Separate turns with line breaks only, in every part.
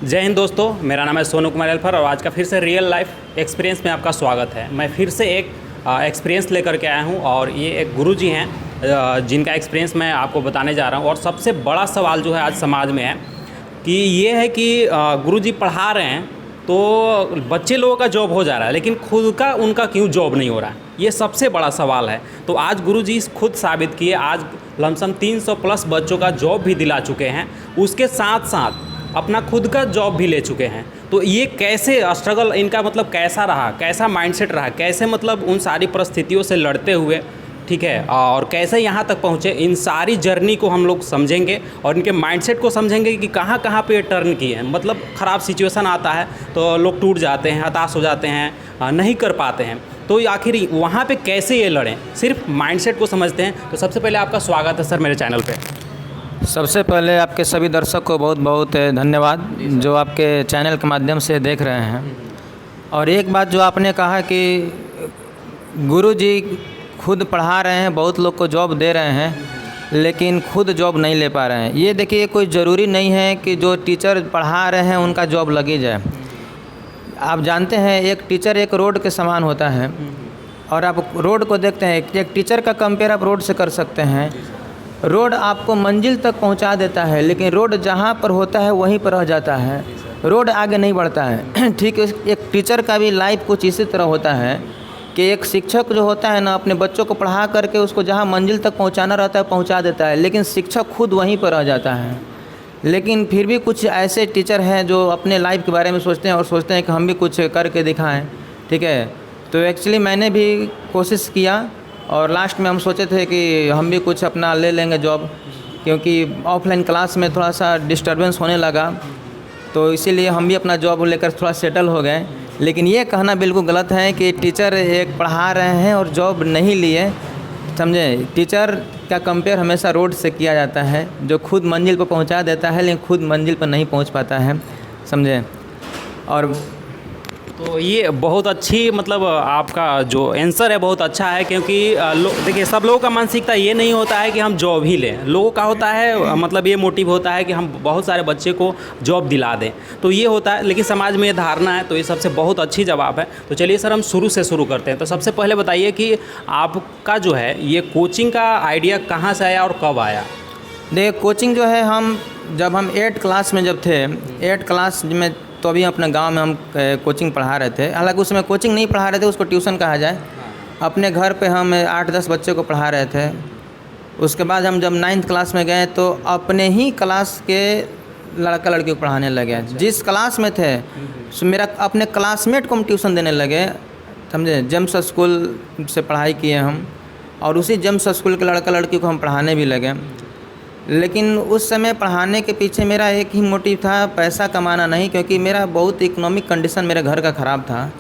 जय हिंद दोस्तों, मेरा नाम है सोनू कुमार एल्फर और आज का फिर से रियल लाइफ एक्सपीरियंस में आपका स्वागत है। मैं फिर से एक एक्सपीरियंस लेकर के आया हूं और ये एक गुरुजी हैं जिनका एक्सपीरियंस मैं आपको बताने जा रहा हूं। और सबसे बड़ा सवाल जो है आज समाज में है कि ये है कि गुरुजी पढ़ा रहे हैं तो बच्चे लोगों का जॉब हो जा रहा है, लेकिन खुद का उनका क्यों जॉब नहीं हो रहा है, ये सबसे बड़ा सवाल है। तो आज गुरुजी खुद साबित किए, आज लमसम 300 प्लस बच्चों का जॉब भी दिला चुके हैं, उसके साथ साथ अपना खुद का जॉब भी ले चुके हैं। तो ये कैसे स्ट्रगल इनका मतलब कैसा रहा, कैसा माइंडसेट रहा, कैसे मतलब उन सारी परिस्थितियों से लड़ते हुए, ठीक है, और कैसे यहाँ तक पहुँचे, इन सारी जर्नी को हम लोग समझेंगे और इनके माइंडसेट को समझेंगे कि कहाँ कहाँ पे टर्न किए हैं। मतलब ख़राब सिचुएशन आता है तो लोग टूट जाते हैं, हताश हो जाते हैं, नहीं कर पाते हैं। तो आखिर वहाँ पे कैसे ये लड़ें, सिर्फ माइंडसेट को समझते हैं। तो सबसे पहले आपका स्वागत है सर मेरे चैनल पे।
सबसे पहले आपके सभी दर्शक को बहुत बहुत धन्यवाद जो आपके चैनल के माध्यम से देख रहे हैं। और एक बात जो आपने कहा कि गुरुजी खुद पढ़ा रहे हैं, बहुत लोग को जॉब दे रहे हैं, लेकिन खुद जॉब नहीं ले पा रहे हैं। ये देखिए, कोई ज़रूरी नहीं है कि जो टीचर पढ़ा रहे हैं उनका जॉब लगी जाए। आप जानते हैं एक टीचर एक रोड के समान होता है, और आप रोड को देखते हैं, एक टीचर का कंपेयर आप रोड से कर सकते हैं। रोड आपको मंजिल तक पहुंचा देता है, लेकिन रोड जहां पर होता है वहीं पर रह जाता है, रोड आगे नहीं बढ़ता है। ठीक है, एक टीचर का भी लाइफ कुछ इसी तरह होता है कि एक शिक्षक जो होता है ना, अपने बच्चों को पढ़ा करके उसको जहां मंजिल तक पहुंचाना रहता है पहुंचा देता है, लेकिन शिक्षक खुद वहीं पर रह जाता है। लेकिन फिर भी कुछ ऐसे टीचर हैं जो अपने लाइफ के बारे में सोचते हैं और सोचते हैं कि हम भी कुछ करके दिखाएँ। ठीक है, तो एक्चुअली मैंने भी कोशिश किया और लास्ट में हम सोचे थे कि हम भी कुछ अपना ले लेंगे जॉब, क्योंकि ऑफलाइन क्लास में थोड़ा सा डिस्टर्बेंस होने लगा, तो इसीलिए हम भी अपना जॉब लेकर थोड़ा सेटल हो गए। लेकिन ये कहना बिल्कुल गलत है कि टीचर एक पढ़ा रहे हैं और जॉब नहीं लिए, समझे। टीचर का कंपेयर हमेशा रोड से किया जाता है, जो खुद मंजिल पर पहुंचा देता है लेकिन खुद मंजिल पर नहीं पहुंच पाता है, समझे। और
तो ये बहुत अच्छी मतलब आपका जो आंसर है बहुत अच्छा है, क्योंकि देखिए सब लोगों का मानसिकता ये नहीं होता है कि हम जॉब ही लें। लोगों का होता है मतलब ये मोटिव होता है कि हम बहुत सारे बच्चे को जॉब दिला दें, तो ये होता है। लेकिन समाज में ये धारणा है, तो ये सबसे बहुत अच्छी जवाब है। तो चलिए सर हम शुरू से शुरू करते हैं। तो सबसे पहले बताइए कि आपका जो है ये कोचिंग का आइडिया कहाँ से आया और कब आया?
देखिए, कोचिंग जो है जब हम 8 क्लास में जब थे, 8 क्लास में, तो अभी अपने गांव में हम कोचिंग पढ़ा रहे थे। हालांकि उसमें कोचिंग नहीं पढ़ा रहे थे, उसको ट्यूशन कहा जाए। अपने घर पे हम 8-10 बच्चे को पढ़ा रहे थे। उसके बाद हम जब 9th क्लास में गए तो अपने ही क्लास के लड़का लड़की को पढ़ाने लगे। जिस क्लास में थे मेरा अपने क्लासमेट को हम ट्यूशन देने लगे, समझे। जेम्स स्कूल से पढ़ाई किए हम, और उसी जेम्स स्कूल के लड़का लड़की को हम पढ़ाने भी लगे। लेकिन उस समय पढ़ाने के पीछे मेरा एक ही मोटिव था, पैसा कमाना नहीं, क्योंकि मेरा बहुत इकोनॉमिक कंडीशन मेरे घर का ख़राब था।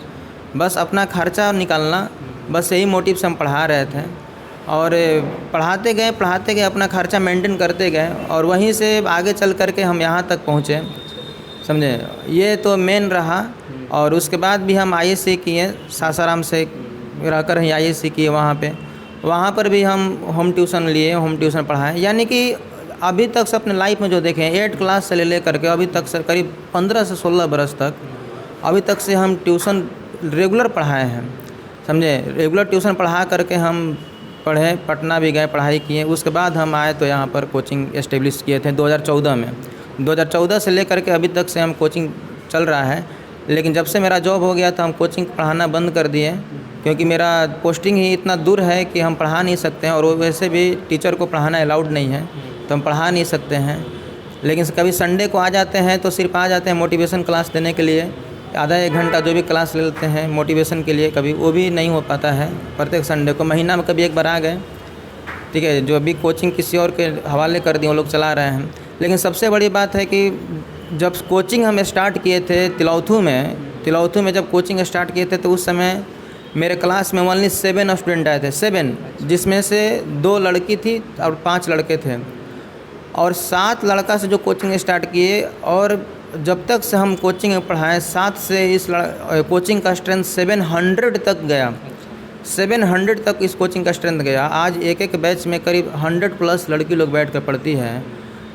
बस अपना खर्चा निकालना, बस यही मोटिव से हम पढ़ा रहे थे। और पढ़ाते गए अपना खर्चा मेंटेन करते गए, और वहीं से आगे चल कर के हम यहाँ तक पहुँचे, समझे। ये तो मेन रहा। और उसके बाद भी हम ISC किए, सासाराम से रहकर ही ISC किए। वहाँ पर भी हम होम ट्यूशन लिए, होम ट्यूशन पढ़ाएँ। यानी कि अभी तक से अपने लाइफ में जो देखें, 8 क्लास से ले करके अभी तक से करीब 15 से 16 बरस तक अभी तक से हम ट्यूशन रेगुलर पढ़ाए हैं, समझे। रेगुलर ट्यूशन पढ़ा करके हम पढ़े, पटना भी गए, पढ़ाई किए। उसके बाद हम आए तो यहाँ पर कोचिंग एस्टेब्लिश किए थे 2014 में। 2014 से लेकर के अभी तक से हम कोचिंग चल रहा है। लेकिन जब से मेरा जॉब हो गया तो हम कोचिंग पढ़ाना बंद कर दिए, क्योंकि मेरा पोस्टिंग ही इतना दूर है कि हम पढ़ा नहीं सकते हैं, और वैसे भी टीचर को पढ़ाना अलाउड नहीं है, तो हम पढ़ा नहीं सकते हैं। लेकिन कभी संडे को आ जाते हैं तो सिर्फ आ जाते हैं मोटिवेशन क्लास देने के लिए, आधा 1 घंटा जो भी क्लास ले लेते हैं मोटिवेशन के लिए। कभी वो भी नहीं हो पाता है प्रत्येक संडे को। महीना में कभी एक बार आ गए, ठीक है। जो अभी कोचिंग किसी और के हवाले कर दिए, वो लोग चला रहे हैं। लेकिन सबसे बड़ी बात है कि जब कोचिंग हम स्टार्ट किए थे तिलौथू में जब कोचिंग स्टार्ट किए थे, तो उस समय मेरे क्लास में ओनली 7 स्टूडेंट आए थे, 7, जिसमें से 2 लड़की थी और 5 लड़के थे। और 7 लड़का से जो कोचिंग स्टार्ट किए, और जब तक से हम कोचिंग में पढ़ाएँ, 7 से इस कोचिंग का स्ट्रेंथ 700 तक गया। 700 तक इस कोचिंग का स्ट्रेंथ गया। आज एक बैच में करीब 100 प्लस लड़की लोग बैठ कर पढ़ती है,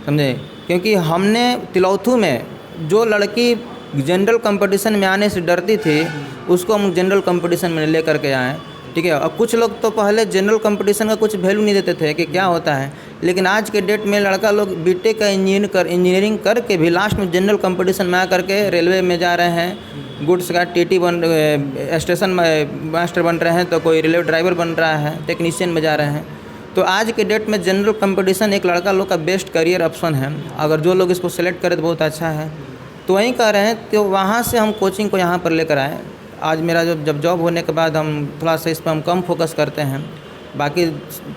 समझे। क्योंकि हमने तिलौथू में जो लड़की जनरल कंपटीशन में आने से डरती थी उसको हम जनरल कंपटीशन में ले करके आए, ठीक है। और कुछ लोग तो पहले जनरल कंपटीशन का कुछ वैल्यू नहीं देते थे कि क्या होता है, लेकिन आज के डेट में लड़का लोग बीटेक का इंजीनियरिंग करके भी लास्ट में जनरल कंपटीशन में आ करके रेलवे में जा रहे हैं, गुड्स का टीटी स्टेशन मास्टर बन रहे हैं, तो कोई रेलवे ड्राइवर बन रहा है, टेक्नीशियन में जा रहे हैं। तो आज के डेट में जनरल कंपटीशन एक लड़का लोग का बेस्ट करियर ऑप्शन है, अगर जो लोग इसको सेलेक्ट करें तो बहुत अच्छा है। तो वहीं कह रहे हैं, तो वहाँ से हम कोचिंग को यहाँ पर लेकर आए। आज मेरा जब जॉब होने के बाद हम थोड़ा सा इस पर हम कम फोकस करते हैं, बाकी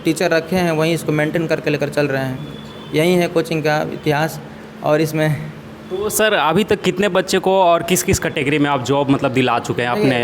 टीचर रखे हैं वहीं इसको मेंटेन करके लेकर चल रहे हैं। यही है कोचिंग का इतिहास। और इसमें
तो सर अभी तक कितने बच्चे को और किस किस कैटेगरी में आप जॉब मतलब दिला चुके हैं अपने?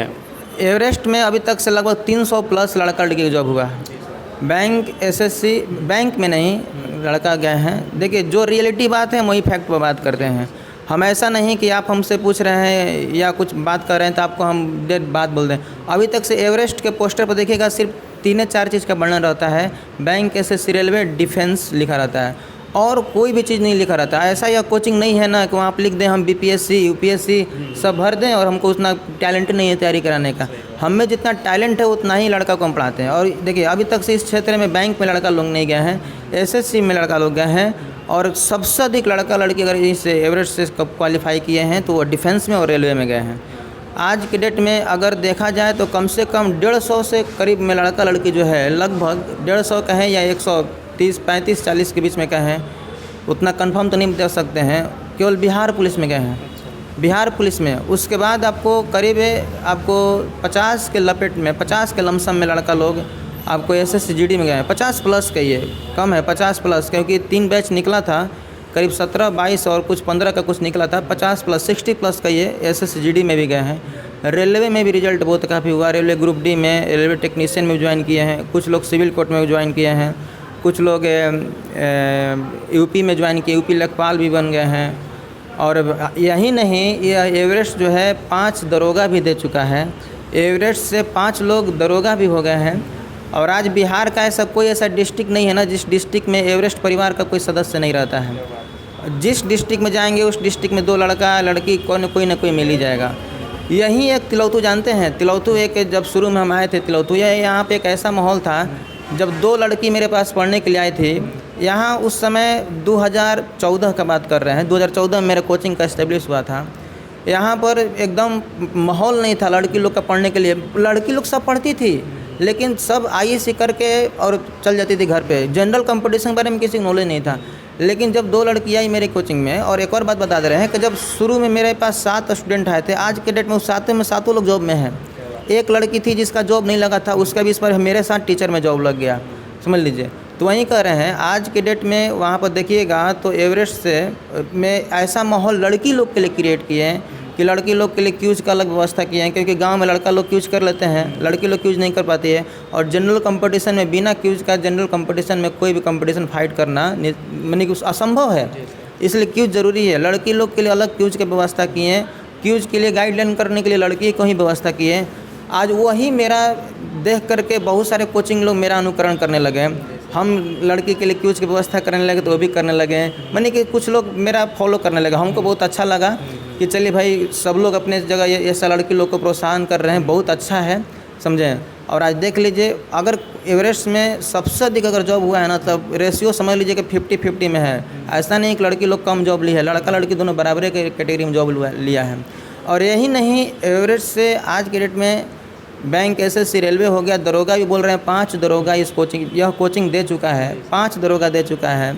एवरेस्ट में अभी तक से लगभग 300 प्लस लड़का लड़की की जॉब हुआ है। बैंक एसएससी बैंक में नहीं लड़का गए हैं। देखिए जो रियलिटी बात है वही फैक्ट पर बात करते हैं। हम ऐसा नहीं कि आप हमसे पूछ रहे हैं या कुछ बात कर रहे हैं तो आपको हम डेट बात बोल दें। अभी तक से एवरेस्ट के पोस्टर पर देखिएगा सिर्फ 3-4 चीज़ का वर्णन रहता है। बैंक एसएससी रेलवे डिफेंस लिखा रहता है और कोई भी चीज़ नहीं लिखा रहता है। ऐसा या कोचिंग नहीं है ना कि वहाँ आप लिख दें हम बीपीएससी यूपीएससी सब भर दें और हमको उतना टैलेंट नहीं है तैयारी कराने का। हमें जितना टैलेंट है उतना ही लड़का को हम पढ़ाते हैं। और देखिए अभी तक से इस क्षेत्र में बैंक में लड़का लोग नहीं गए हैं, एसएससी में लड़का लोग गए हैं, और सबसे अधिक लड़का लड़की अगर इस एवरेस्ट से क्वालिफाई किए हैं तो वो डिफेंस में और रेलवे में गए हैं। आज के डेट में अगर देखा जाए तो कम से कम 150 से करीब में लड़का लड़की जो है, लगभग 150 कहें या 130, 35, 40 के बीच में कहें, उतना कंफर्म तो नहीं दे सकते हैं, केवल बिहार पुलिस में गए हैं, बिहार पुलिस में। उसके बाद आपको करीब आपको 50 के लपेट में, 50 के लमसम में लड़का लोग आपको एसएससी में गए हैं। 50 प्लस का, ये कम है 50 प्लस, क्योंकि 3 बैच निकला था, करीब 17, 22 और कुछ 15 का कुछ निकला था। 50 प्लस 60 प्लस का ये एसएससी में भी गए हैं। रेलवे में भी रिजल्ट बहुत काफ़ी हुआ। रेलवे ग्रुप डी में रेलवे टेक्नीशियन में ज्वाइन किए हैं, कुछ लोग सिविल कोर्ट में ज्वाइन किए हैं, कुछ लोग यूपी में ज्वाइन किए, यूपी लेखपाल भी बन गए हैं। और यही नहीं, ये एवरेस्ट जो है 5 दरोगा भी दे चुका है। एवरेस्ट से 5 लोग दरोगा भी हो गए हैं। और आज बिहार का ऐसा कोई ऐसा डिस्ट्रिक्ट नहीं है ना जिस डिस्ट्रिक्ट में एवरेस्ट परिवार का कोई सदस्य नहीं रहता है। जिस डिस्ट्रिक्ट में जाएंगे उस डिस्ट्रिक्ट में 2 लड़का लड़की कोई ना कोई मिल ही जाएगा। यहीं एक तिलौतू जानते हैं, तिलौतू एक, जब शुरू में हम आए थे तिलौतू, यहाँ पे एक ऐसा माहौल था जब 2 लड़की मेरे पास पढ़ने के लिए आई थी। यहाँ उस समय 2014 का बात कर रहे हैं, 2014 में मेरा कोचिंग का इस्टेब्लिश हुआ था। यहाँ पर एकदम माहौल नहीं था लड़की लोग का पढ़ने के लिए। लड़की लोग सब पढ़ती थी लेकिन सब आईएएस करके और चल जाती थी घर पे। जनरल कंपटीशन के बारे में किसी को नॉलेज नहीं था। लेकिन जब 2 लड़की आई मेरे कोचिंग में, और एक और बात बता दे रहे हैं कि जब शुरू में मेरे पास 7 स्टूडेंट आए थे, आज के डेट में उस 7 में 7 लोग जॉब में हैं। एक लड़की थी जिसका जॉब नहीं लगा था, उसका भी इस पर मेरे साथ टीचर में जॉब लग गया, समझ लीजिए। तो वहीं कह रहे हैं आज के डेट में वहाँ पर देखिएगा तो एवरेस्ट से में ऐसा माहौल लड़की लोग के लिए क्रिएट किए हैं कि लड़की लोग के लिए क्यूज का अलग व्यवस्था किए हैं, क्योंकि गांव में लड़का लोग क्यूज कर लेते हैं, लड़की लोग क्यूज नहीं कर पाती है। और जनरल कंपटीशन में बिना क्यूज का जनरल कंपटीशन में कोई भी कंपटीशन फाइट करना माने कि असंभव है, इसलिए क्यूज ज़रूरी है। लड़की लोग के लिए अलग क्यूज की व्यवस्था किए हैं, क्यूज के लिए गाइडलाइन करने के लिए लड़की को ही व्यवस्था किए हैं। आज वही मेरा देख करके बहुत सारे कोचिंग लोग मेरा अनुकरण करने लगे। हम लड़की के लिए क्यूज की व्यवस्था करने लगे तो वो भी करने लगे, माने कि कुछ लोग मेरा फॉलो करने लगे। हमको बहुत अच्छा लगा कि चलिए भाई सब लोग अपने जगह ये ऐसा लड़की लोग को प्रोत्साहन कर रहे हैं, बहुत अच्छा है, समझें। और आज देख लीजिए अगर एवरेस्ट में सबसे अधिक अगर जॉब हुआ है ना, तब रेशियो समझ लीजिए कि 50-50 में है। ऐसा नहीं कि लड़की लोग कम जॉब ली है, लड़का लड़की दोनों बराबर के कैटेगरी में जॉब लिया है। और यही नहीं, एवरेस्ट से आज के डेट में बैंक एसएससी रेलवे हो गया, दरोगा भी बोल रहे हैं 5 दरोगा इस कोचिंग दे चुका है, 5 दरोगा दे चुका है,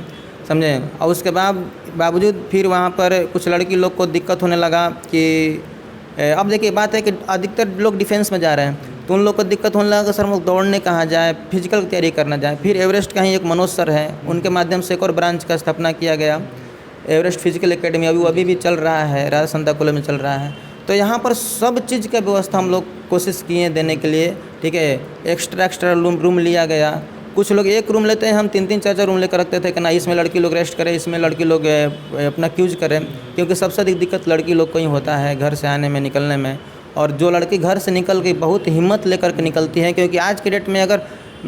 समझें। और उसके बावजूद फिर वहाँ पर कुछ लड़की लोग को दिक्कत होने लगा कि अब देखिए बात है कि अधिकतर लोग डिफेंस में जा रहे हैं, तो उन लोग को दिक्कत होने लगा कि सर हम लोग दौड़ने कहाँ जाए, फिजिकल की तैयारी करना जाए। फिर एवरेस्ट का ही एक मनोज सर है, उनके माध्यम से एक और ब्रांच का स्थापना किया गया, एवरेस्ट फिजिकल एकेडमी। अभी भी चल रहा है, राजा संता कॉलेज में चल रहा है। तो यहाँ पर सब चीज़ का व्यवस्था हम लोग कोशिश किए देने के लिए, ठीक है। एक्स्ट्रा रूम लिया गया। कुछ लोग एक रूम लेते हैं, हम 3-3, 4-4 रूम लेकर रखते थे कि ना इसमें लड़की लोग रेस्ट करें, इसमें लड़की लोग अपना क्यूज करें, क्योंकि सबसे अधिक दिक्कत लड़की लोग को ही होता है घर से आने में, निकलने में। और जो लड़की घर से निकल के बहुत हिम्मत लेकर के निकलती है, क्योंकि आज के डेट में अगर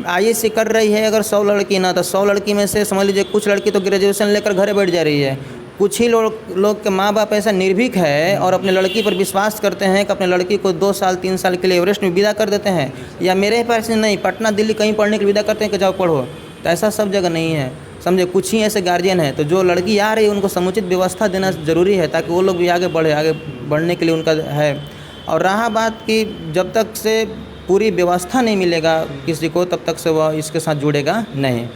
आईएएस कर रही है अगर 100 लड़की ना, तो 100 लड़की में से समझ लीजिए कुछ लड़की तो ग्रेजुएशन लेकर घरे बैठ जा रही है, कुछ ही लोग के माँ बाप ऐसा निर्भीक है और अपने लड़की पर विश्वास करते हैं कि अपने लड़की को 2 साल 3 साल के लिए एवरेस्ट में विदा कर देते हैं, या मेरे पास नहीं पटना दिल्ली कहीं पढ़ने के लिए विदा करते हैं कि जाओ पढ़ो। तो ऐसा सब जगह नहीं है, समझे। कुछ ही ऐसे गार्जियन हैं, तो जो लड़की आ रही है उनको समुचित व्यवस्था देना ज़रूरी है ताकि वो लोग भी आगे बढ़ने के लिए उनका है। और रहा बात कि जब तक से पूरी व्यवस्था नहीं मिलेगा किसी को, तब तक से वह इसके साथ जुड़ेगा नहीं।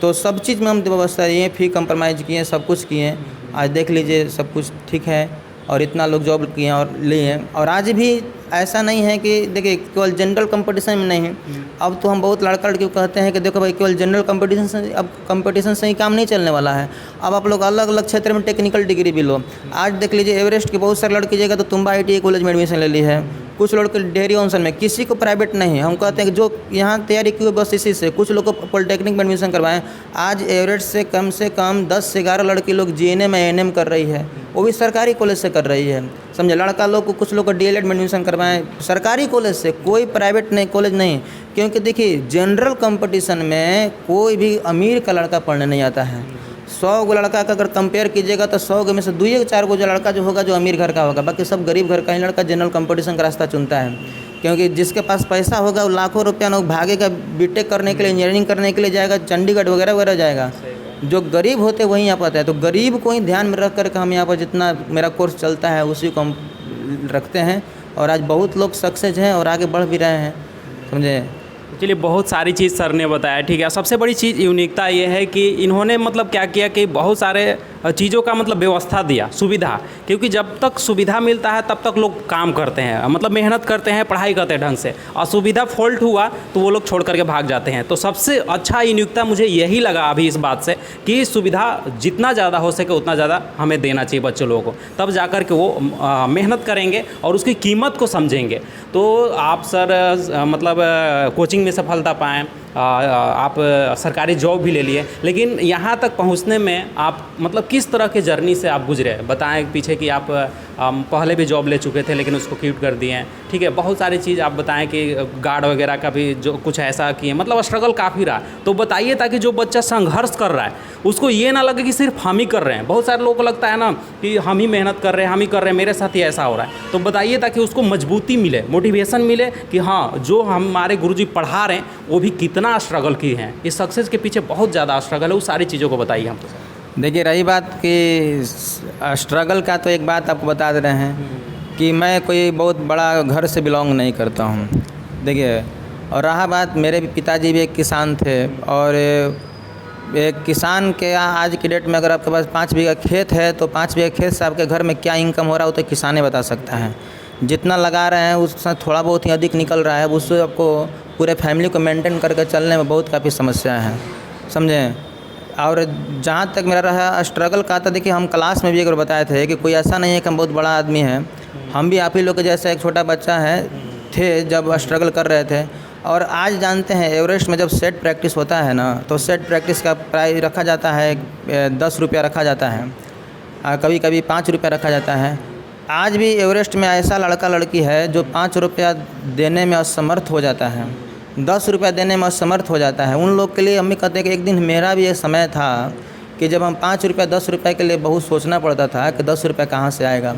तो सब चीज़ में हम व्यवस्था ये फ़ी कंप्रोमाइज़ किए, सब कुछ किए। आज देख लीजिए सब कुछ ठीक है और इतना लोग जॉब किए और लिए हैं। और आज भी ऐसा नहीं है कि देखिए केवल जनरल कंपटीशन में नहीं है। अब तो हम बहुत लड़का लड़की कहते हैं कि देखो भाई केवल जनरल कंपटीशन से, अब कंपटीशन से ही काम नहीं चलने वाला है। अब आप लोग अलग अलग क्षेत्र में टेक्निकल डिग्री भी लो। आज देख लीजिए एवरेस्ट की बहुत सारे लड़की जाएगा तो तुम्बा ITI कॉलेज में एडमिशन ले ली है, कुछ लोग डेयरी ऑनसन में, किसी को प्राइवेट नहीं। हम कहते हैं कि जो यहाँ तैयारी की बस इसी से, कुछ लोग को पॉलिटेक्निक में एडमिशन करवाएं। आज एवरेस्ट से कम 10 से 11 लड़की लोग GNA में ANM कर रही है, वो भी सरकारी कॉलेज से कर रही है, समझे। लड़का लोग को कुछ लोग को DLED में एडमिशन करवाएं सरकारी कॉलेज से, कोई प्राइवेट नहीं कॉलेज नहीं। क्योंकि देखिए जनरल कंपटीशन में कोई भी अमीर का लड़का पढ़ने नहीं आता है। 100 गो लड़का का अगर कंपेयर कीजिएगा तो 100 गो में से 2 या 4 गो जो लड़का जो होगा जो अमीर घर का होगा, बाकी सब गरीब घर का ही लड़का जनरल कंपटीशन का रास्ता चुनता है। क्योंकि जिसके पास पैसा होगा वो लाखों रुपया ना भागेगा, बीटेक करने के लिए, इंजीनियरिंग करने के लिए जाएगा, चंडीगढ़ वगैरह वगैरह जाएगा। जो गरीब होते वहीं यहाँ पर आता है। तो गरीब को ही ध्यान में रख कर हम यहाँ पर जितना मेरा कोर्स चलता है उसी को हम रखते हैं। और आज बहुत लोग सक्सेस हैं और आगे बढ़ भी रहे हैं, समझे।
चलिए, बहुत सारी चीज़ सर ने बताया, ठीक है। सबसे बड़ी चीज़ यूनिकता ये है कि इन्होंने मतलब क्या किया कि बहुत सारे चीज़ों का मतलब व्यवस्था दिया, सुविधा। क्योंकि जब तक सुविधा मिलता है तब तक लोग काम करते हैं, मतलब मेहनत करते हैं, पढ़ाई करते हैं ढंग से। और सुविधा फॉल्ट हुआ तो वो लोग छोड़ करके भाग जाते हैं। तो सबसे अच्छा यूनिकता मुझे यही लगा अभी इस बात से कि सुविधा जितना ज़्यादा हो सके उतना ज़्यादा हमें देना चाहिए बच्चे लोगों को, तब जा कर के वो मेहनत करेंगे और उसकी कीमत को समझेंगे। तो आप सर मतलब कोचिंग में सफलता पाएँ, आप सरकारी जॉब भी ले लिए, लेकिन यहाँ तक पहुँचने में आप मतलब किस तरह के जर्नी से आप गुजरे, बताएं पीछे कि आप पहले भी जॉब ले चुके थे लेकिन उसको क्विट कर दिए हैं, ठीक है। बहुत सारी चीज़ आप बताएं कि गार्ड वगैरह का भी जो कुछ ऐसा किए, मतलब स्ट्रगल काफ़ी रहा। तो बताइए ताकि जो बच्चा संघर्ष कर रहा है उसको ये ना लगे कि सिर्फ हम ही कर रहे हैं। बहुत सारे लोगों को लगता है ना कि हम ही मेहनत कर रहे हैं, हम ही कर रहे हैं, मेरे साथ ही ऐसा हो रहा है। तो बताइए ताकि उसको मजबूती मिले, मोटिवेशन मिले कि हाँ जो हमारे गुरुजी पढ़ा रहे हैं वो भी कितना स्ट्रगल की हैं। इस सक्सेस के पीछे बहुत ज़्यादा स्ट्रगल है, उस सारी चीज़ों को बताइए हमको।
देखिए रही बात कि स्ट्रगल का, तो एक बात आपको बता दे रहे हैं कि मैं कोई बहुत बड़ा घर से बिलोंग नहीं करता हूँ, देखिए। और रहा बात, मेरे पिताजी भी एक किसान थे, और एक किसान के आज की डेट में अगर आपके पास 5 बीघा खेत है तो 5 बीघा खेत से आपके घर में क्या इनकम हो रहा है वो तो किसाने बता सकता है। जितना लगा रहे हैं उससे थोड़ा बहुत ही अधिक निकल रहा है, उससे आपको पूरे फैमिली को मेंटेन करके चलने में बहुत काफ़ी समस्या है, समझें। और जहाँ तक मेरा रहा स्ट्रगल का, था देखिए हम क्लास में भी अगर बताए थे कि कोई ऐसा नहीं है कि हम बहुत बड़ा आदमी है, हम भी आप ही लोग के जैसे एक छोटा बच्चा है थे जब स्ट्रगल कर रहे थे। और आज जानते हैं एवरेस्ट में जब सेट प्रैक्टिस होता है ना, तो सेट प्रैक्टिस का प्राइस रखा जाता है 10 रुपया रखा जाता है, कभी कभी 5 रुपया रखा जाता है। आज भी एवरेस्ट में ऐसा लड़का लड़की है जो 5 रुपया देने में असमर्थ हो जाता है, 10 रुपया देने में असमर्थ हो जाता है। उन लोग के लिए हम भी कहते हैं कि एक दिन मेरा भी ये समय था कि जब हम 5 रुपया 10 रुपये के लिए बहुत सोचना पड़ता था कि 10 रुपया कहाँ से आएगा,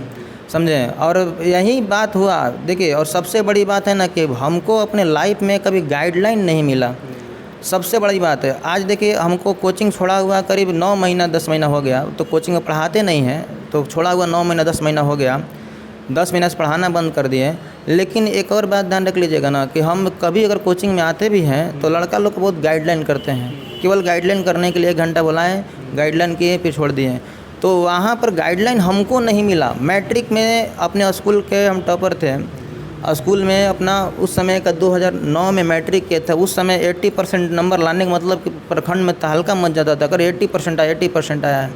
समझें। और यही बात हुआ, देखिए। और सबसे बड़ी बात है ना कि हमको अपने लाइफ में कभी गाइडलाइन नहीं मिला, सबसे बड़ी बात है। आज देखिए हमको कोचिंग छोड़ा हुआ करीब 9 महीना 10 महीना हो गया, तो कोचिंग में पढ़ाते नहीं हैं, तो छोड़ा हुआ 9 महीना 10 महीना हो गया, 10 महीना से पढ़ाना बंद कर दिए। लेकिन एक और बात ध्यान रख लीजिएगा ना कि हम कभी अगर कोचिंग में आते भी हैं तो लड़का लोग को बहुत गाइडलाइन करते हैं, केवल गाइडलाइन करने के लिए 1 घंटा बुलाएं, गाइडलाइन किए फिर छोड़ दिए। तो वहाँ पर गाइडलाइन हमको नहीं मिला। मैट्रिक में अपने स्कूल के हम टॉपर थे, स्कूल में अपना उस समय का 2009 में मैट्रिक के था। उस समय 80% नंबर लाने का मतलब कि प्रखंड में तहलका मच जाता था, अगर 80% आया है,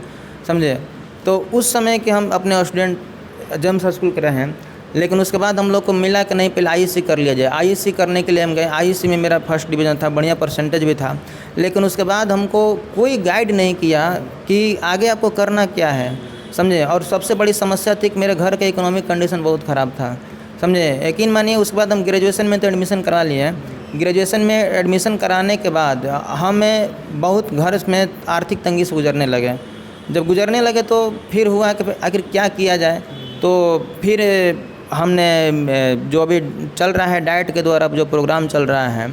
समझे। तो उस समय के हम अपने स्टूडेंट जेम्स स्कूल के रहे हैं। लेकिन उसके बाद हम लोग को मिला कि नहीं पहले IEC कर लिया जाए। IEC करने के लिए हम गए, IEC में मेरा फर्स्ट डिवीज़न था, बढ़िया परसेंटेज भी था। लेकिन उसके बाद हमको कोई गाइड नहीं किया कि आगे आपको करना क्या है, समझे। और सबसे बड़ी समस्या थी कि मेरे घर का इकोनॉमिक कंडीशन बहुत ख़राब था, समझे। यकीन मानिए उसके बाद हम ग्रेजुएशन में तो एडमिशन करा लिए। ग्रेजुएशन में एडमिशन कराने के बाद हमें बहुत घर में आर्थिक तंगी से गुजरने लगे। जब गुजरने लगे तो फिर हुआ कि आखिर क्या किया जाए। तो फिर हमने जो अभी चल रहा है डाइट के द्वारा जो प्रोग्राम चल रहा है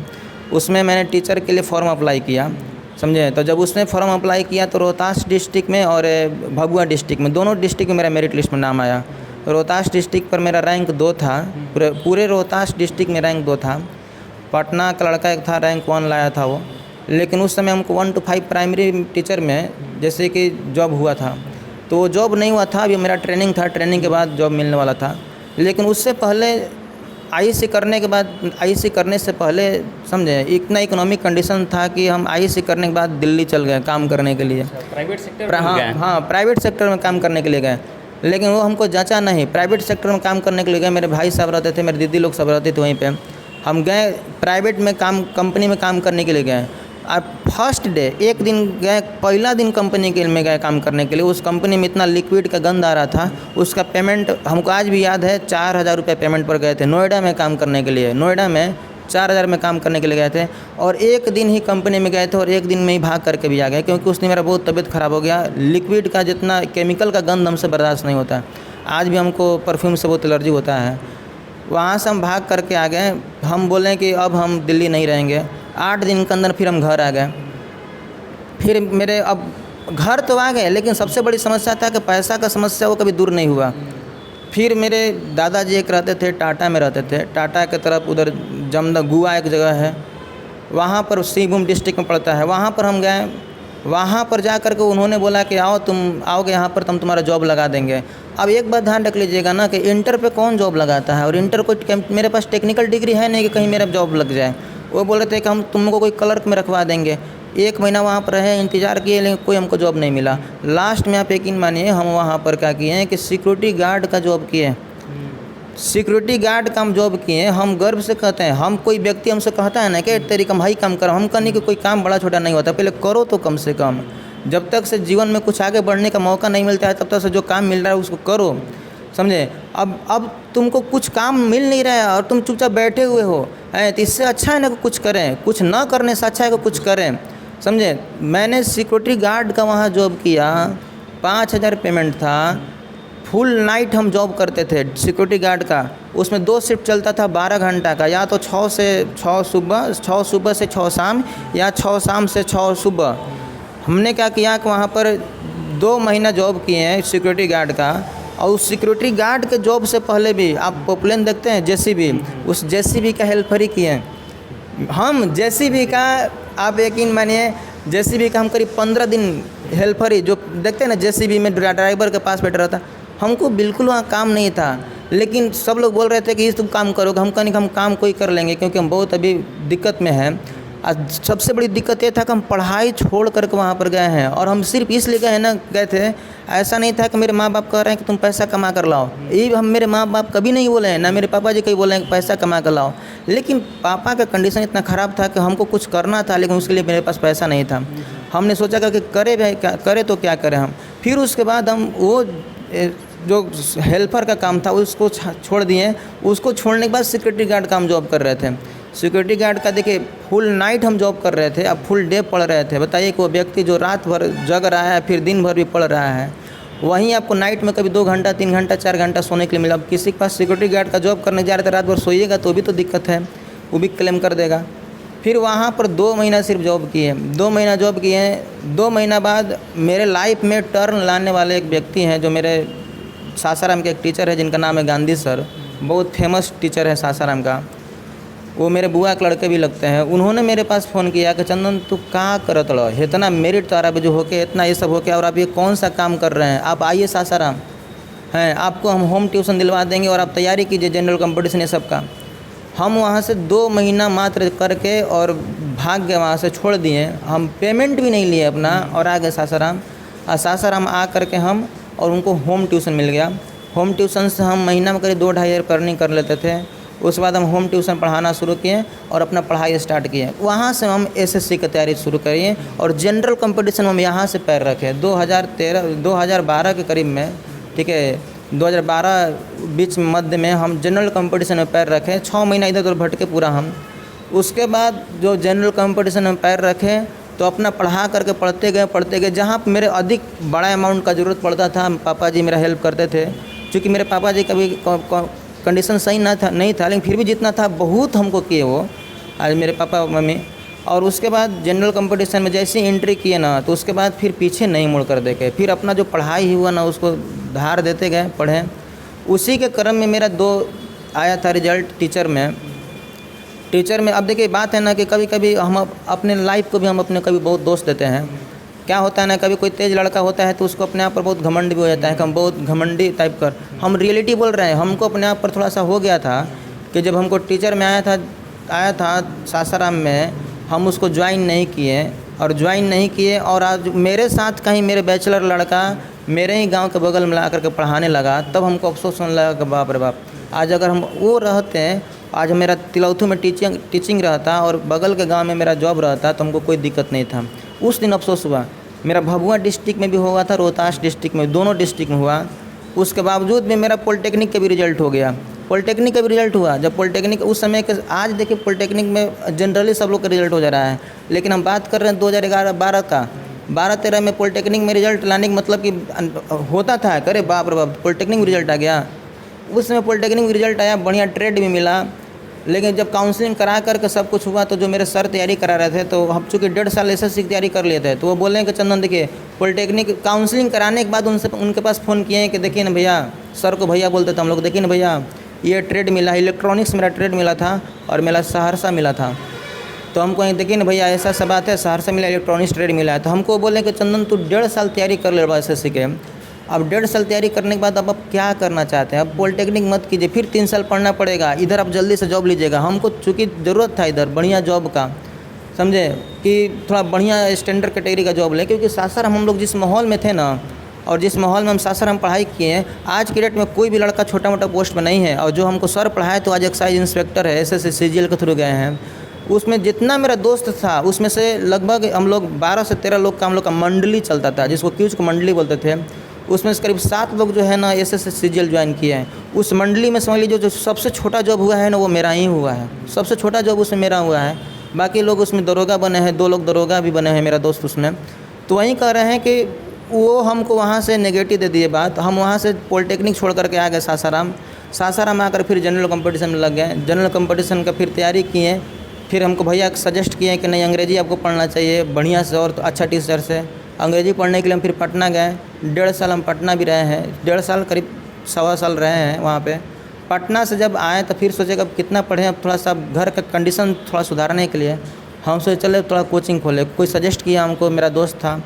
उसमें मैंने टीचर के लिए फॉर्म अप्लाई किया, समझे। तो जब उसने फॉर्म अप्लाई किया तो रोहतास डिस्ट्रिक्ट में और भभुआ डिस्ट्रिक्ट में, दोनों डिस्ट्रिक्ट में मेरा मेरिट लिस्ट में नाम आया। रोहतास डिस्ट्रिक्ट पर मेरा रैंक 2 था, पूरे रोहतास डिस्ट्रिक्ट में रैंक 2 था। पटना का लड़का एक था, रैंक 1 लाया था वो। लेकिन उस समय हमको 1 to 5 प्राइमरी टीचर में जैसे कि जॉब हुआ था, तो वो जॉब नहीं हुआ था। अभी मेरा ट्रेनिंग था, ट्रेनिंग के बाद जॉब मिलने वाला था। लेकिन उससे पहले आईएससी करने के बाद, आईएससी करने से पहले समझे इतना इकोनॉमिक कंडीशन था कि हम आईएससी करने के बाद दिल्ली चल गए काम करने के लिए।
प्राइवेट सेक्टर
हाँ, प्राइवेट सेक्टर में काम करने के लिए गए, लेकिन वो हमको जचा नहीं। प्राइवेट सेक्टर में काम करने के लिए गए, मेरे भाई साहब रहते थे, मेरे दीदी लोग सब रहते थे वहीं पे। हम गए प्राइवेट में काम, कंपनी में काम करने के लिए गए। अब फर्स्ट डे एक दिन गए, पहला दिन कंपनी के में गए काम करने के लिए। उस कंपनी में इतना लिक्विड का गंध आ रहा था, उसका पेमेंट हमको आज भी याद है, 4000 रुपये पेमेंट पर गए थे नोएडा में काम करने के लिए। नोएडा में 4000 में काम करने के लिए गए थे और एक दिन ही कंपनी में गए थे और एक दिन में ही भाग करके भी आ गए, क्योंकि उस दिन मेरा बहुत तबीयत ख़राब हो गया। लिक्विड का जितना केमिकल का गंध हमसे बर्दाश्त नहीं होता। आज भी हमको परफ्यूम से बहुत एलर्जी होता है। वहाँ से हम भाग करके आ गए। हम बोले कि अब हम दिल्ली नहीं रहेंगे। 8 दिन के अंदर फिर हम घर आ गए। फिर मेरे अब घर तो आ गए, लेकिन सबसे बड़ी समस्या था कि पैसा का समस्या वो कभी दूर नहीं हुआ। फिर मेरे दादाजी एक रहते थे, टाटा में रहते थे, टाटा के तरफ उधर जमदा गुआ एक जगह है, वहाँ पर सिंहभूम डिस्ट्रिक्ट में पड़ता है। वहाँ पर हम गए। वहाँ पर जा कर के उन्होंने बोला कि आओ, तुम आओगे यहाँ पर तो हम तुम्हारा जॉब लगा देंगे। अब एक बात ध्यान रख लीजिएगा ना कि इंटर पे कौन जॉब लगाता है, और इंटर को मेरे पास टेक्निकल डिग्री है नहीं कि कहीं मेरा जॉब लग जाए। वो बोल रहे थे कि हम तुमको कोई क्लर्क में रखवा देंगे। 1 महीना वहाँ पर रहे, इंतज़ार किए, लेकिन कोई हमको जॉब नहीं मिला। लास्ट में आप यकीन मानिए हम वहाँ पर क्या किए हैं कि सिक्योरिटी गार्ड का जॉब किए। सिक्योरिटी गार्ड का हम जॉब किए। हम गर्व से कहते हैं, हम कोई व्यक्ति हमसे कहता है ना कि तेरी कमाई काम करो, हम कहने कि कोई काम बड़ा छोटा नहीं होता, पहले करो तो कम से कम। जब तक से जीवन में कुछ आगे बढ़ने का मौका नहीं मिलता है तब तक से जो काम मिल रहा है उसको करो, समझे। अब तुमको कुछ काम मिल नहीं रहा है और तुम चुपचाप बैठे हुए हो, तो इससे अच्छा है ना कि कुछ करें। कुछ ना करने से अच्छा है कि कुछ करें, समझे। मैंने सिक्योरिटी गार्ड का वहाँ जॉब किया, 5000 पेमेंट था। फुल नाइट हम जॉब करते थे सिक्योरिटी गार्ड का। उसमें 2 शिफ्ट चलता था 12 घंटा का, या तो 6 से 6 सुबह, 6 सुबह से 6 शाम, या 6 शाम से 6 सुबह। हमने क्या किया कि वहाँ पर 2 महीना जॉब किए हैं सिक्योरिटी गार्ड का। और उस सिक्योरिटी गार्ड के जॉब से पहले भी आप पोपलेन देखते हैं, जेसीबी, उस जेसीबी का हेल्पर ही किए हम। जेसीबी का आप यकीन मानिए, जेसीबी का हम करीब 15 दिन हेल्पर ही, जो देखते हैं ना जेसीबी में ड्राइवर के पास बैठा रहता। हमको बिल्कुल वहाँ काम नहीं था, लेकिन सब लोग बोल रहे थे कि तुम काम करोगे। हम कहने कि हम काम कोई कर लेंगे, क्योंकि हम बहुत अभी दिक्कत में हैं। सबसे बड़ी दिक्कत ये था कि हम पढ़ाई छोड़ करके वहाँ पर गए हैं, और हम सिर्फ इसलिए गए थे। ऐसा नहीं था कि मेरे माँ बाप कह रहे हैं कि तुम पैसा कमा कर लाओ। ये हम, मेरे माँ बाप कभी नहीं बोले हैं, ना मेरे पापा जी कभी बोले हैं कि पैसा कमा कर लाओ। लेकिन पापा का कंडीशन इतना ख़राब था कि हमको कुछ करना था, लेकिन उसके लिए मेरे पास पैसा नहीं था। हमने सोचा कि करे तो क्या करें हम। फिर उसके बाद हम वो जो हेल्पर का काम था उसको छोड़ दिए। उसको छोड़ने के बाद सिक्योरिटी गार्ड का हम जॉब कर रहे थे। सिक्योरिटी गार्ड का देखिए फुल नाइट हम जॉब कर रहे थे, अब फुल डे पढ़ रहे थे। बताइए कि वो व्यक्ति जो रात भर जग रहा है फिर दिन भर भी पढ़ रहा है, वहीं आपको नाइट में कभी 2 घंटा 3 घंटा 4 घंटा सोने के लिए मिला। अब किसी के पास सिक्योरिटी गार्ड का जॉब करने जा रहे थे, रात भर सोइएगा तो भी तो दिक्कत है, वो भी क्लेम कर देगा। फिर वहाँ पर 2 महीना सिर्फ जॉब किए, 2 महीना जॉब किए। 2 महीना बाद मेरे लाइफ में टर्न लाने वाले एक व्यक्ति हैं, जो मेरे सासाराम के एक टीचर है जिनका नाम है गांधी सर। बहुत फेमस टीचर है सासाराम का, वो मेरे बुआ के लड़के भी लगते हैं। उन्होंने मेरे पास फ़ोन किया कि चंदन तू क्या करत रहो, इतना मेरिट तारा भी जो होके इतना ये सब होके, और आप ये कौन सा काम कर रहे हैं, आप आइए सासाराम हैं, आपको हम होम ट्यूशन दिलवा देंगे और आप तैयारी कीजिए जनरल कंपटीशन ये सब का। हम वहाँ से 2 महीना मात्र करके और भाग गए, वहाँ से छोड़ दिए। हम पेमेंट भी नहीं लिए अपना और आ गए सासाराम। और सासाराम आ करके हम और उनको होम ट्यूशन मिल गया। होम ट्यूशन से हम महीना में करीब 2-2.5 हज़ार अर्निंग कर लेते थे। उसके बाद हम होम ट्यूशन पढ़ाना शुरू किए और अपना पढ़ाई स्टार्ट किए। वहाँ से हम एसएससी की तैयारी शुरू करिए और जनरल कंपटीशन में हम यहाँ से पैर रखे 2012 के करीब में, ठीक है, 2012 बीच मध्य में हम जनरल कंपटीशन में पैर रखे। 6 महीना इधर उधर भटके पूरा हम। उसके बाद जो जनरल कंपटीशन में पैर रखे तो अपना पढ़ते गए। जहाँ पे मेरे अधिक बड़ा अमाउंट का ज़रूरत पड़ता था, पापा जी मेरा हेल्प करते थे। क्योंकि मेरे पापा जी कभी कंडीशन सही नहीं था, लेकिन फिर भी जितना था बहुत हमको किए वो, आज मेरे पापा मम्मी। और उसके बाद जनरल कंपटीशन में जैसे ही एंट्री किए ना, तो उसके बाद फिर पीछे नहीं मुड़ कर देखे। फिर अपना जो पढ़ाई हुआ ना, उसको धार देते गए, पढ़े। उसी के क्रम में मेरा 2 आया था रिजल्ट टीचर में। अब देखिए बात है ना कि कभी कभी हम अपने लाइफ को भी हम अपने कभी बहुत दोष देते हैं। क्या होता है ना, कभी कोई तेज़ लड़का होता है तो उसको अपने आप पर बहुत घमंड भी हो जाता है कि हम बहुत घमंडी टाइप कर। हम रियलिटी बोल रहे हैं। हमको अपने आप पर थोड़ा सा हो गया था कि जब हमको टीचर में आया था सासाराम में, हम उसको ज्वाइन नहीं किए। और आज मेरे साथ कहीं मेरे बैचलर लड़का मेरे ही गांव के बगल में ला करके पढ़ाने लगा, तब हमको अफसोस होने लगा कि बाप रे बाप, आज अगर हम वो रहते हैं, आज मेरा तिलौथू में टीचिंग रहता और बगल के गांव में मेरा जॉब रहता, तो हमको कोई दिक्कत नहीं था। उस दिन अफसोस हुआ। मेरा भभुआ डिस्ट्रिक्ट में भी हुआ था, रोहतास डिस्ट्रिक्ट में, दोनों डिस्ट्रिक्ट में हुआ। उसके बावजूद भी मेरा पॉलिटेक्निक का भी रिजल्ट हो गया। जब पॉलिटेक्निक उस समय के, आज देखिए पॉलिटेक्निक में जनरली सब लोग का रिजल्ट हो जा रहा है, लेकिन हम बात कर रहे हैं 2011-12 का। 12-13 में पॉलिटेक्निक में रिजल्ट लाने का मतलब कि होता था, करे बाप रे बाप पॉलिटेक्निक में रिजल्ट आ गया। उस समय पॉलिटेक्निक में रिजल्ट आया, बढ़िया ट्रेड भी मिला। लेकिन जब काउंसलिंग करा करके सब कुछ हुआ, तो जो मेरे सर तैयारी करा रहे थे, तो हम चूँकि 1.5 साल एसएससी की तैयारी कर लिए थे, तो वो बोले कि चंदन देखिए, पॉलिटेक्निक काउंसलिंग कराने के बाद उनके पास फ़ोन किए हैं कि देखिए ना भैया, सर को भैया बोलते थे हम लोग, देखिए ना भैया ये ट्रेड मिला, इलेक्ट्रॉनिक्स मेरा ट्रेड मिला था और मेरा सहरसा मिला था। तो हमको कहीं देखिए ना भैया ऐसा सब बात है, सहरसा मिला, इलेक्ट्रॉनिक्स ट्रेड मिला है। तो हमको बोले कि चंदन तू 1.5 साल तैयारी कर ले एसएससी के। अब 1.5 साल तैयारी करने के बाद अब आप क्या करना चाहते हैं? अब पॉलिटेक्निक मत कीजिए, फिर 3 साल पढ़ना पड़ेगा। इधर आप जल्दी से जॉब लीजिएगा। हमको चूँकि ज़रूरत था इधर बढ़िया जॉब का, समझे, कि थोड़ा बढ़िया स्टैंडर्ड कैटेगरी का जॉब लें। क्योंकि सासाराम हम लोग जिस माहौल में थे ना, और जिस माहौल में हम सासाराम पढ़ाई किए हैं, आज की डेट में कोई भी लड़का छोटा मोटा पोस्ट में नहीं है। और जो हमको सर पढ़ाए तो आज एक्साइज इंस्पेक्टर है, एसएससी सीजीएल के थ्रू गए हैं। उसमें जितना मेरा दोस्त था, उसमें से लगभग हम लोग 12 से 13 लोग का हम लोग का मंडली चलता था, जिसको क्यूज को मंडली बोलते थे। उसमें से करीब 7 लोग जो है ना एसएससी सीजीएल ज्वाइन किए हैं। उस मंडली में समझ लीजिए जो सबसे छोटा जॉब हुआ है ना, वो मेरा ही हुआ है। सबसे छोटा जॉब उसमें मेरा हुआ है। बाकी लोग उसमें दरोगा बने हैं, 2 लोग दरोगा भी बने हैं मेरा दोस्त उसमें। तो वहीं कह रहे हैं कि वो हमको वहाँ से नेगेटिव दे दिए बात। हम वहाँ से पॉलिटेक्निक छोड़ करके आ गए सासाराम आकर फिर जनरल कंपटीशन में लग गए। जनरल कंपटीशन का फिर तैयारी किए। फिर हमको भैया सजेस्ट किए कि नहीं, अंग्रेजी आपको पढ़ना चाहिए बढ़िया से और तो अच्छा टीचर से। अंग्रेजी पढ़ने के लिए हम फिर पटना गए। 1.5 साल हम पटना भी रहे हैं, 1.5 साल करीब 1.25 साल रहे हैं वहाँ पे। पटना से जब आए तो फिर सोचे अब कितना पढ़ें, अब थोड़ा सा घर का कंडीशन थोड़ा सुधारने के लिए हम सोचे चले थोड़ा कोचिंग खोले। कोई सजेस्ट किया हमको, मेरा दोस्त था।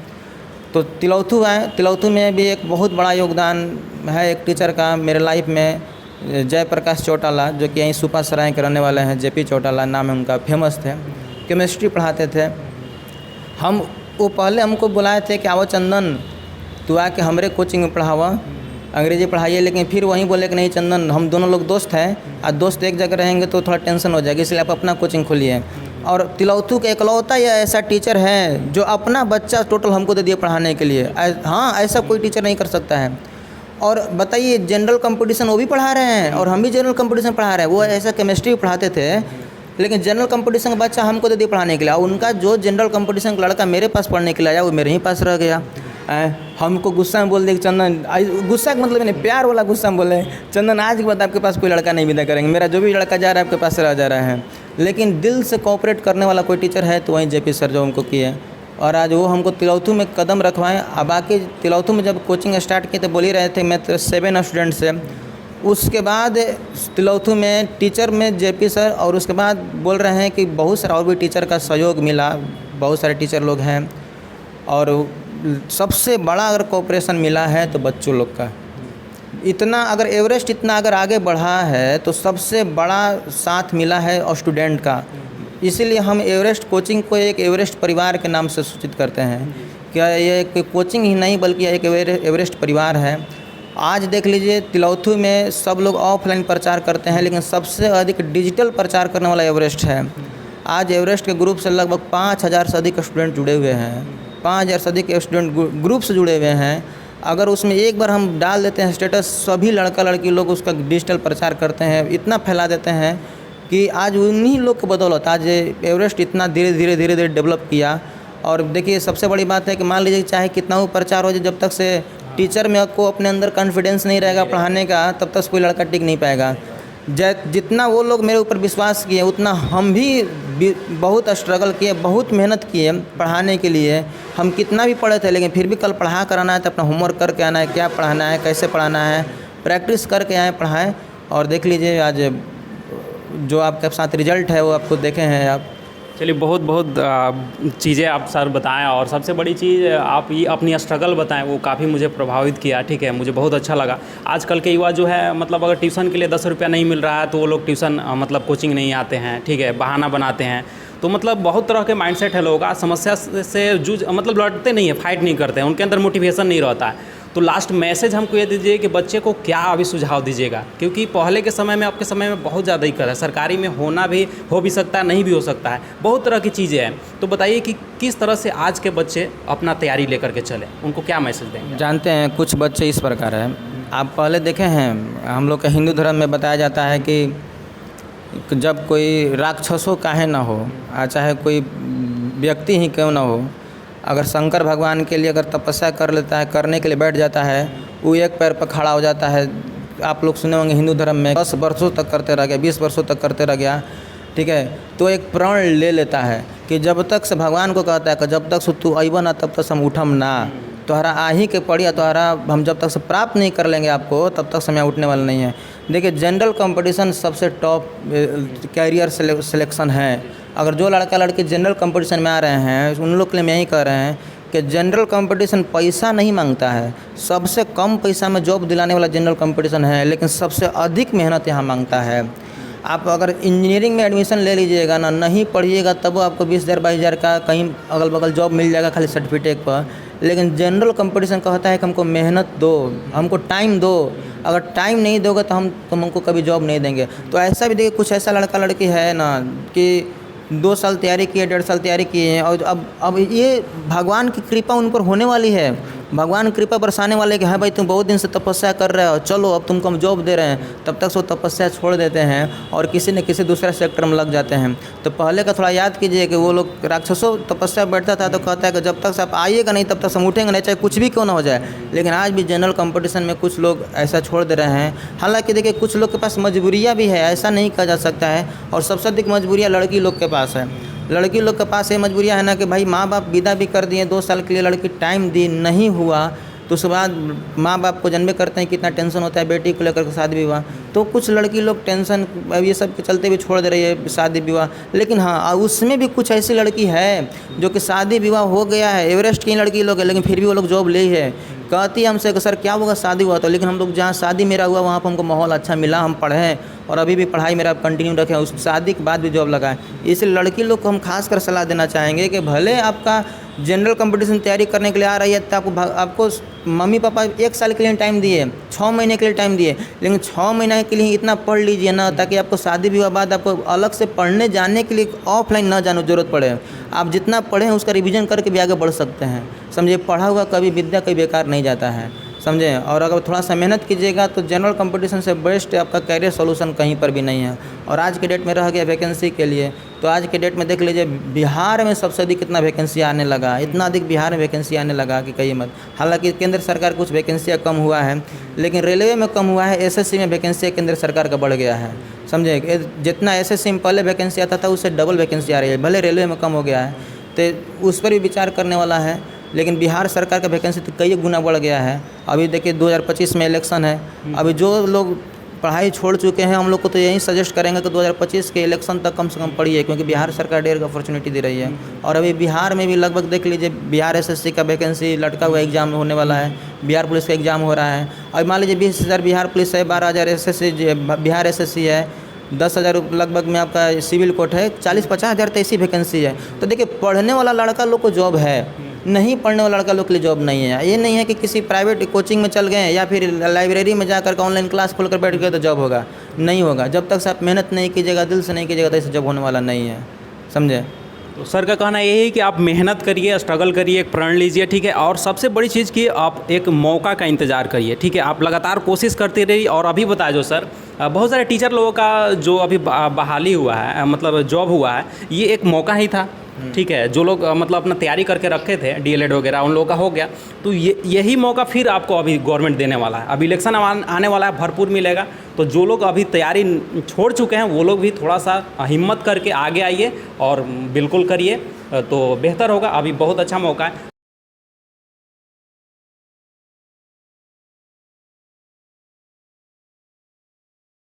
तो तिलौथू आए। तिलौथू में भी एक बहुत बड़ा योगदान है एक टीचर का मेरे लाइफ में, जयप्रकाश चौटाला, जो कि यहीं सुपा सराय के रहने वाले हैं। जेपी चौटाला नाम है उनका, फेमस थे, केमिस्ट्री पढ़ाते थे। वो पहले हमको बुलाए थे कि आओ चंदन तू आके हमारे कोचिंग में पढ़ावा, अंग्रेजी पढ़ाइए। लेकिन फिर वहीं बोले कि नहीं चंदन, हम दोनों लोग दोस्त हैं और दोस्त एक जगह रहेंगे तो थोड़ा टेंशन हो जाएगी, इसलिए आप अपना कोचिंग खोलिए। और तिलौथू का इकलौता या ऐसा टीचर है जो अपना बच्चा टोटल हमको दे दिए पढ़ाने के लिए। हाँ, ऐसा कोई टीचर नहीं कर सकता है। और बताइए, जनरल कंपटीशन वो भी पढ़ा रहे हैं और हम भी जनरल कंपटीशन पढ़ा रहे हैं। वो ऐसा केमिस्ट्री पढ़ाते थे, लेकिन जनरल कंपटीशन का बच्चा हमको दे दिया पढ़ाने के लिए। और उनका जो जनरल कंपटीशन का लड़का मेरे पास पढ़ने के लिए आया, वो मेरे ही पास रह गया। हमको गुस्सा में बोल दे कि चंदन, गुस्सा का मतलब मैंने प्यार वाला गुस्सा में बोले, चंदन आज के बाद आपके पास कोई लड़का नहीं विदा करेंगे, मेरा जो भी लड़का जा रहा है आपके पास रह जा रहा है। लेकिन दिल से कोऑपरेट करने वाला कोई टीचर है तो वहीं जेपी सर जो हमको किए, और आज वो हमको तिलौथू में कदम रखवाएं। अब बाकी तिलौथू में जब कोचिंग स्टार्ट किए तो बोल ही रहे थे मैं 7 स्टूडेंट से। उसके बाद तिलौथू में टीचर में जेपी सर, और उसके बाद बोल रहे हैं कि बहुत सारा और भी टीचर का सहयोग मिला, बहुत सारे टीचर लोग हैं। और सबसे बड़ा अगर कोऑपरेशन मिला है तो बच्चों लोग का। इतना अगर एवरेस्ट इतना अगर आगे बढ़ा है तो सबसे बड़ा साथ मिला है स्टूडेंट का। इसीलिए हम एवरेस्ट कोचिंग को एक एवरेस्ट परिवार के नाम से सूचित करते हैं। क्या ये एक कोचिंग ही नहीं बल्कि एक एवरेस्ट परिवार है। आज देख लीजिए, तिलौथू में सब लोग ऑफलाइन प्रचार करते हैं, लेकिन सबसे अधिक डिजिटल प्रचार करने वाला एवरेस्ट है। आज एवरेस्ट के ग्रुप से लगभग 5000 से अधिक स्टूडेंट जुड़े हुए हैं। 5000 से अधिक स्टूडेंट ग्रुप से जुड़े हुए हैं। अगर उसमें एक बार हम डाल देते हैं स्टेटस, सभी लड़का लड़की लोग उसका डिजिटल प्रचार करते हैं, इतना फैला देते हैं कि आज उन्हीं लोग की बदौलत आज एवरेस्ट इतना धीरे धीरे डेवलप किया। और देखिए सबसे बड़ी बात है कि मान लीजिए चाहे कितना भी प्रचार हो जाए, जब तक से टीचर में को अपने अंदर कॉन्फिडेंस नहीं रहेगा पढ़ाने का, तब तक कोई लड़का टिक नहीं पाएगा। जितना वो लोग मेरे ऊपर विश्वास किए, उतना हम भी बहुत स्ट्रगल किए, बहुत मेहनत किए पढ़ाने के लिए। हम कितना भी पढ़े थे, लेकिन फिर भी कल पढ़ा कर आना है तो अपना होमवर्क करके आना है, क्या पढ़ाना है, कैसे पढ़ाना है, प्रैक्टिस करके आए, पढ़ाएं। और देख लीजिए आज जो आपके साथ रिजल्ट है वो आपको देखे हैं आप।
चलिए, बहुत बहुत चीज़ें आप सर बताएं, और सबसे बड़ी चीज़ आप ये अपनी स्ट्रगल बताएं, वो काफ़ी मुझे प्रभावित किया। ठीक है, मुझे बहुत अच्छा लगा। आजकल के युवा जो है, मतलब अगर ट्यूशन के लिए 10 रुपया नहीं मिल रहा है तो वो लोग ट्यूशन मतलब कोचिंग नहीं आते हैं। ठीक है, बहाना बनाते हैं। तो मतलब बहुत तरह के माइंडसेट है लोगों का, समस्या से जूझ मतलब लड़ते नहीं है, फाइट नहीं करते हैं, उनके अंदर मोटिवेशन नहीं रहता है। तो लास्ट मैसेज हमको ये दीजिए कि बच्चे को क्या अभी सुझाव दीजिएगा, क्योंकि पहले के समय में आपके समय में बहुत ज़्यादा दिक्कत है, सरकारी में होना भी हो भी सकता है, नहीं भी हो सकता है, बहुत तरह की चीज़ें हैं। तो बताइए कि किस तरह से आज के बच्चे अपना तैयारी लेकर के चले, उनको क्या मैसेज देंगे?
जानते हैं कुछ बच्चे इस प्रकार हैं, आप पहले देखे हैं हम लोग के हिंदू धर्म में बताया जाता है कि जब कोई राक्षसों काहे ना हो, चाहे कोई व्यक्ति ही क्यों ना हो, अगर शंकर भगवान के लिए अगर तपस्या कर लेता है, करने के लिए बैठ जाता है, वो एक पैर पर खड़ा हो जाता है। आप लोग सुने होंगे हिंदू धर्म में 10 वर्षों तक करते रह गया, 20 वर्षों तक करते रह गया। ठीक है, तो एक प्रण ले लेता है कि जब तक से भगवान को कहता है कि जब तक से तू अइबा ना तब तक से हम उठम ना, तोहरा आही के पड़ी, तोहरा हम जब तक से प्राप्त नहीं कर लेंगे आपको, तब तक समय उठने वाला नहीं है। देखिए जनरल कंपटीशन सबसे टॉप कैरियर सिलेक्शन है। अगर जो लड़का लड़की जनरल कंपटीशन में आ रहे हैं, उन लोग के लिए मैं यही कह रहे हैं कि जनरल कंपटीशन पैसा नहीं मांगता है। सबसे कम पैसा में जॉब दिलाने वाला जनरल कंपटीशन है, लेकिन सबसे अधिक मेहनत यहाँ मांगता है। आप अगर इंजीनियरिंग में एडमिशन ले लीजिएगा ना, नहीं पढ़िएगा तब आपको 20,000 22,000 का कहीं अगल बगल जॉब मिल जाएगा खाली सर्टिफिकेट पर। लेकिन जनरल कंपटीशन कहता है कि हमको मेहनत दो, हमको टाइम दो, अगर टाइम नहीं दोगे तो तुम हमको कभी जॉब नहीं देंगे। तो ऐसा भी देखिए, कुछ ऐसा लड़का लड़की है ना कि 2 साल तैयारी किए, 1.5 साल तैयारी किए हैं, और अब ये भगवान की कृपा उन पर होने वाली है, भगवान कृपा बरसाने वाले कि हाँ भाई तुम बहुत दिन से तपस्या कर रहे हो, चलो अब तुमको हम जॉब दे रहे हैं, तब तक वो तपस्या छोड़ देते हैं और किसी न किसी दूसरे सेक्टर में लग जाते हैं। तो पहले का थोड़ा याद कीजिए कि वो लोग राक्षसों तपस्या बैठता था तो कहता है कि जब तक से आप आइएगा नहीं तब तक हम उठेंगे नहीं, चाहे कुछ भी क्यों ना हो जाए। लेकिन आज भी जनरल कंपटीशन में कुछ लोग ऐसा छोड़ दे रहे हैं। हालांकि देखिए कुछ लोग के पास मजबूरियाँ भी है, ऐसा नहीं कहा जा सकता है, और सबसे अधिक मजबूरियाँ लड़की लोग के पास है। लड़की लोग के पास ये मजबूरियाँ है ना कि भाई माँ बाप विदा भी कर दिए, 2 साल के लिए लड़की टाइम दी, नहीं हुआ तो उसके बाद माँ बाप को जानबे करते हैं कितना टेंशन होता है बेटी को लेकर के शादी विवाह। तो कुछ लड़की लोग टेंशन ये सब के चलते भी छोड़ दे रही है शादी विवाह। लेकिन हाँ, उसमें भी कुछ ऐसी लड़की है जो कि शादी विवाह हो गया है, एवरेस्ट की लड़की लोग है, लेकिन फिर भी वो लोग जॉब ले है, कहती है हमसे कि सर क्या होगा शादी हुआ तो, लेकिन हम लोग जहाँ शादी मेरा हुआ वहाँ पर हमको माहौल अच्छा मिला, हम पढ़ें और अभी भी पढ़ाई मेरा कंटिन्यू रखें, उस शादी के बाद भी जॉब लगाएं। इसलिए लड़की लोग को हम खास कर सलाह देना चाहेंगे कि भले आपका जनरल कंपटीशन तैयारी करने के लिए आ रही है तो आपको मम्मी पापा 1 साल के लिए टाइम दिए, 6 महीने के लिए टाइम दिए, लेकिन 6 महीने के लिए इतना पढ़ लीजिए ना ताकि आपको शादी विवाह बाद आपको अलग से पढ़ने जाने के लिए ऑफलाइन ना जाने की जरूरत पड़े। आप जितना पढ़ें उसका रिवीजन करके भी आगे बढ़ सकते हैं। समझिए, पढ़ा हुआ कभी विद्या कभी बेकार नहीं जाता है, समझे। और अगर थोड़ा सा मेहनत कीजिएगा तो जनरल कंपटीशन से बेस्ट आपका कैरियर सॉल्यूशन कहीं पर भी नहीं है। और आज के डेट में रह गया वैकेंसी के लिए, तो आज के डेट में देख लीजिए बिहार में सबसे अधिक कितना वैकेंसी आने लगा, इतना अधिक बिहार में वैकेंसी आने लगा कि कहीं मत। हालांकि केंद्र सरकार कुछ वैकेंसियाँ कम हुआ है, लेकिन रेलवे में कम हुआ है, एसएससी में वैकेंसी केंद्र सरकार का बढ़ गया है, समझे। जितना एसएससी में पहले वैकेंसी आता था उससे डबल वैकेंसी आ रही है, भले रेलवे में कम हो गया है, तो उस पर भी विचार करने वाला है। लेकिन बिहार सरकार का वैकेंसी तो कई गुना बढ़ गया है। अभी देखिए 2025 में इलेक्शन है, अभी जो लोग पढ़ाई छोड़ चुके हैं हम लोग को तो यही सजेस्ट करेंगे कि 2025 के इलेक्शन तक कम से कम पढ़िए, क्योंकि बिहार सरकार ढेर अपॉर्चुनिटी दे रही है। और अभी बिहार में भी लगभग देख लीजिए बिहार एसएससी का वैकेंसी लटका हुआ एग्जाम होने वाला है, बिहार पुलिस का एग्ज़ाम हो रहा है। अब मान लीजिए 20,000 बिहार पुलिस है, 12,000 एसएससी बिहार एसएससी है, 10,000 लगभग में आपका सिविल कोर्ट है, 40-50 हज़ार तो ऐसी वैकेंसी है। तो देखिए पढ़ने वाला लड़का लोग को जॉब है, नहीं पढ़ने वाला लड़का लोग के लिए जॉब नहीं है। ये नहीं है कि किसी प्राइवेट कोचिंग में चल गए या फिर लाइब्रेरी में जाकर के ऑनलाइन क्लास खोलकर बैठ गए तो जॉब होगा, नहीं होगा। जब तक से आप मेहनत नहीं कीजिएगा, दिल से नहीं कीजिएगा, तो ऐसे जॉब होने वाला नहीं है, समझे।
तो सर का कहना यही है कि आप मेहनत करिए, स्ट्रगल करिए, एक प्रण लीजिए, ठीक है। और सबसे बड़ी चीज़ कि आप एक मौका का इंतज़ार करिए, ठीक है। आप लगातार कोशिश करते रहिए। और अभी बताया जो सर बहुत सारे टीचर लोगों का जो अभी बहाली हुआ है, मतलब जॉब हुआ है, ये एक मौका ही था। ठीक है, जो लोग मतलब अपना तैयारी करके रखे थे डीएलएड वगैरह, उन लोगों का हो गया। तो यही मौका फिर आपको अभी गवर्नमेंट देने वाला है। अब इलेक्शन आने वाला है, भरपूर मिलेगा। तो जो लोग अभी तैयारी छोड़ चुके हैं वो लोग भी थोड़ा सा हिम्मत करके आगे आइए और बिल्कुल करिए, तो बेहतर होगा। अभी बहुत अच्छा मौका है।